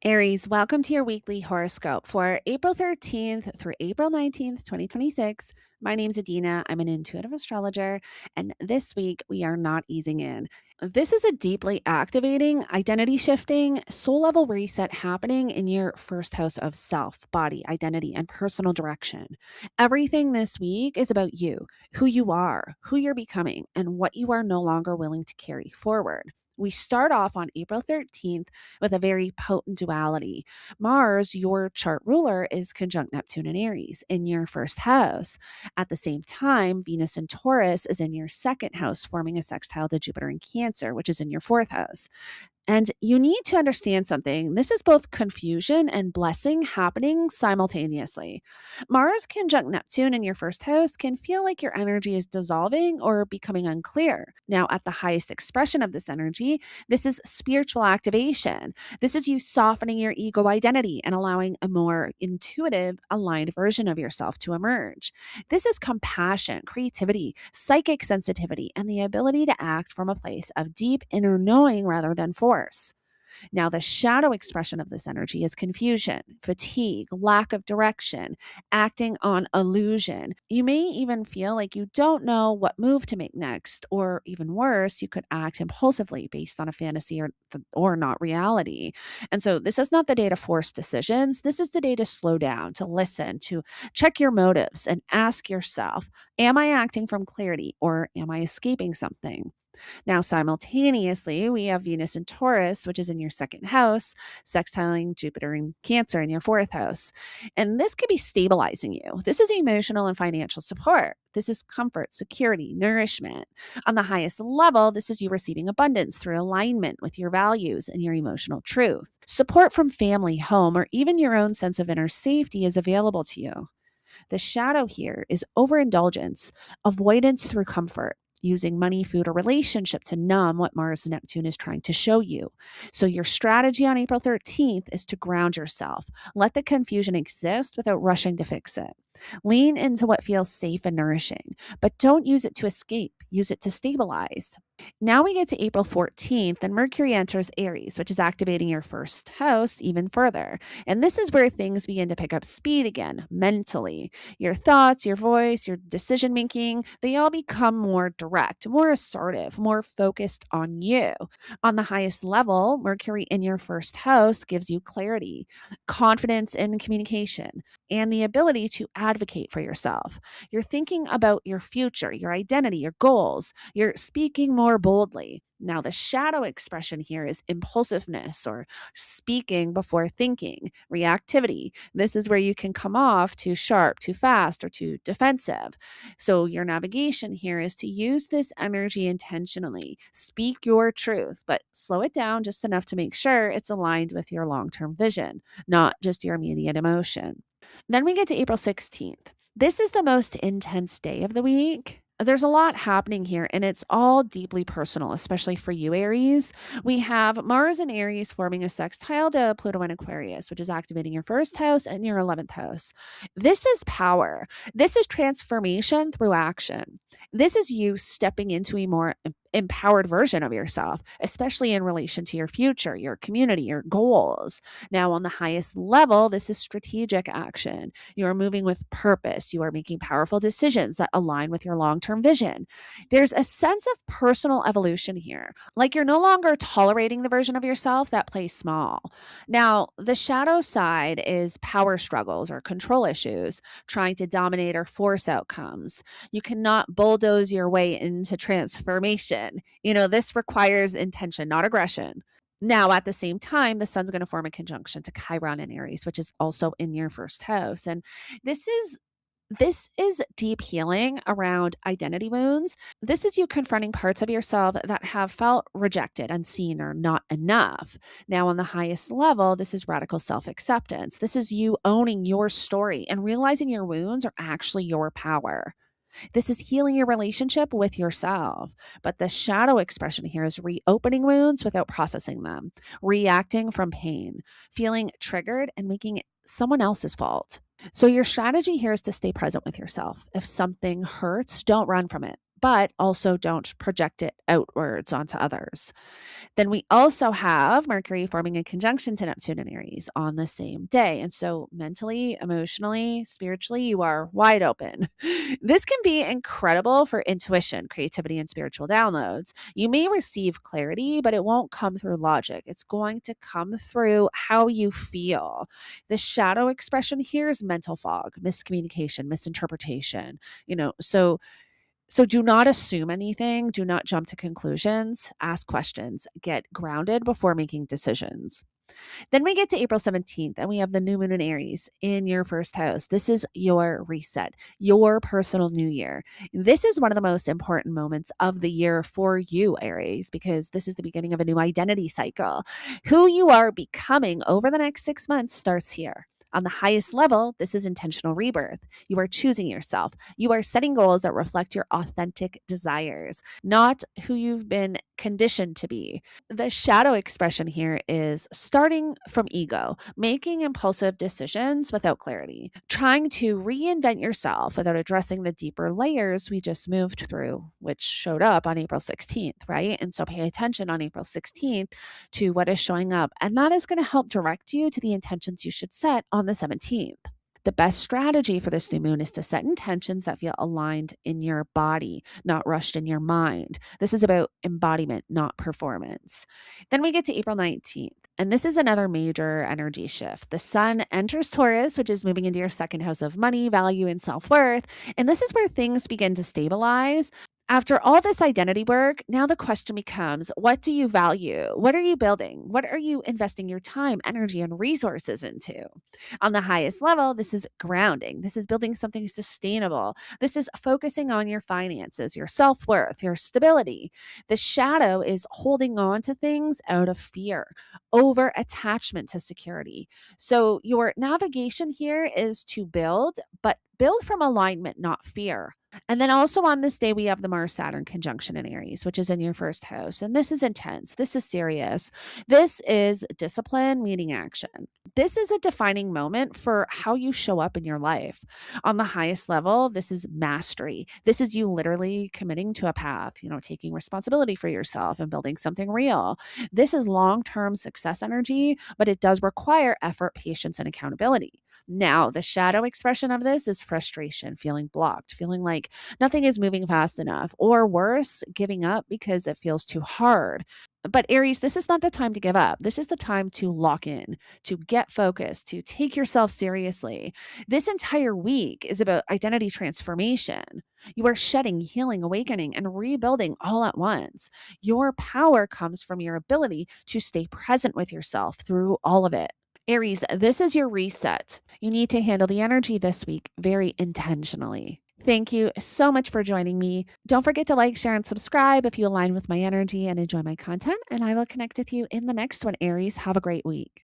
Aries, welcome to your weekly horoscope for April 13th through April 19th, 2026. My name's Adina. I'm an intuitive astrologer, and this week we are not easing in. This is a deeply activating, identity shifting, soul level reset happening in your first house of self, body, identity, and personal direction. Everything this week is about you, who you are, who you're becoming, and what you are no longer willing to carry forward. We start off on April 13th with a very potent duality. Mars, your chart ruler, is conjunct Neptune and Aries in your first house. At the same time, Venus and Taurus is in your second house, forming a sextile to Jupiter and Cancer, which is in your fourth house. And you need to understand something. This is both confusion and blessing happening simultaneously. Mars conjunct Neptune in your first house can feel like your energy is dissolving or becoming unclear. Now, at the highest expression of this energy, this is spiritual activation. This is you softening your ego identity and allowing a more intuitive, aligned version of yourself to emerge. This is compassion, creativity, psychic sensitivity, and the ability to act from a place of deep inner knowing rather than force. Now, the shadow expression of this energy is confusion, fatigue, lack of direction, acting on illusion. You may even feel like you don't know what move to make next, or even worse, you could act impulsively based on a fantasy or not reality. And so, this is not the day to force decisions. This is the day to slow down, to listen, to check your motives, and ask yourself, am I acting from clarity or am I escaping something? Now, simultaneously, we have Venus in Taurus, which is in your second house, sextiling Jupiter and Cancer in your fourth house. And this could be stabilizing you. This is emotional and financial support. This is comfort, security, nourishment. On the highest level, this is you receiving abundance through alignment with your values and your emotional truth. Support from family, home, or even your own sense of inner safety is available to you. The shadow here is overindulgence, avoidance through comfort, using money, food, or relationship to numb what Mars and Neptune is trying to show you. So, your strategy on April 13th is to ground yourself. Let the confusion exist without rushing to fix it. Lean into what feels safe and nourishing, but don't use it to escape. Use it to stabilize. Now we get to April 14th, and Mercury enters Aries, which is activating your first house even further. And this is where things begin to pick up speed again, mentally. Your thoughts, your voice, your decision making, they all become more direct, more assertive, more focused on you. On the highest level, Mercury in your first house gives you clarity, confidence in communication, and the ability to advocate for yourself. You're thinking about your future, your identity, your goals. You're speaking more boldly. Now, the shadow expression here is impulsiveness or speaking before thinking, reactivity. This is where you can come off too sharp, too fast, or too defensive. So, your navigation here is to use this energy intentionally. Speak your truth, but slow it down just enough to make sure it's aligned with your long term vision, not just your immediate emotion. Then we get to April 16th. This is the most intense day of the week. There's a lot happening here, and it's all deeply personal, especially for you, Aries. We have Mars and Aries forming a sextile to Pluto and Aquarius, which is activating your first house and your 11th house. This is power. This is transformation through action. This is you stepping into a more empowered version of yourself, especially in relation to your future, your community, your goals. Now, on the highest level, this is strategic action. You are moving with purpose. You are making powerful decisions that align with your long term vision. There's a sense of personal evolution here. Like you're no longer tolerating the version of yourself that plays small. Now, the shadow side is power struggles or control issues, trying to dominate or force outcomes. You cannot bulldoze your way into transformation. This requires intention, not aggression. Now, at the same time, the sun's going to form a conjunction to Chiron in Aries, which is also in your first house. And this is this is deep healing around identity wounds. This is you confronting parts of yourself that have felt rejected, unseen, or not enough. Now, on the highest level, this is radical self acceptance. This is you owning your story and realizing your wounds are actually your power. This is healing your relationship with yourself. But the shadow expression here is reopening wounds without processing them, reacting from pain, feeling triggered, and making it someone else's fault. So, your strategy here is to stay present with yourself. If something hurts, don't run from it. but also don't project it outwards onto others. Then we also have Mercury forming a conjunction to Neptune and Aries on the same day. And so mentally, emotionally, spiritually, you are wide open. This can be incredible for intuition, creativity, and spiritual downloads. You may receive clarity, but it won't come through logic. It's going to come through how you feel. The shadow expression here is mental fog, miscommunication, misinterpretation. So do not assume anything, do not jump to conclusions, ask questions, get grounded before making decisions. Then we get to April 17th and we have the new moon in Aries in your first house. This is your reset, your personal new year. This is one of the most important moments of the year for you, Aries, because this is the beginning of a new identity cycle. Who you are becoming over the next 6 months starts here. On the highest level, this is intentional rebirth. You are choosing yourself. You are setting goals that reflect your authentic desires, not who you've been conditioned to be. The shadow expression here is starting from ego, making impulsive decisions without clarity, trying to reinvent yourself without addressing the deeper layers we just moved through, which showed up on April 16th, right? And so pay attention on April 16th to what is showing up. And that is going to help direct you to the intentions you should set on the 17th. The best strategy for this new moon is to set intentions that feel aligned in your body, not rushed in your mind. This is about embodiment, not performance. Then we get to April 19th, and this is another major energy shift. The sun enters Taurus, which is moving into your second house of money, value, and self worth. And this is where things begin to stabilize. After all this identity work, now the question becomes, what do you value? What are you building? What are you investing your time, energy, and resources into? On the highest level, this is grounding. This is building something sustainable. This is focusing on your finances, your self worth, your stability. The shadow is holding on to things out of fear, over attachment to security. So, your navigation here is to build, but build from alignment, not fear. And then also on this day, we have the Mars Saturn conjunction in Aries, which is in your first house. And this is intense. This is serious. This is discipline meeting action. This is a defining moment for how you show up in your life. On the highest level, this is mastery. This is you literally committing to a path, taking responsibility for yourself and building something real. This is long term success energy, but it does require effort, patience, and accountability. Now, the shadow expression of this is frustration, feeling blocked, feeling like nothing is moving fast enough, or worse, giving up because it feels too hard. But Aries, this is not the time to give up. This is the time to lock in, to get focused, to take yourself seriously. This entire week is about identity transformation. You are shedding, healing, awakening, and rebuilding all at once. Your power comes from your ability to stay present with yourself through all of it. Aries, this is your reset. You need to handle the energy this week very intentionally. Thank you so much for joining me. Don't forget to like, share, and subscribe if you align with my energy and enjoy my content. And I will connect with you in the next one, Aries. Have a great week.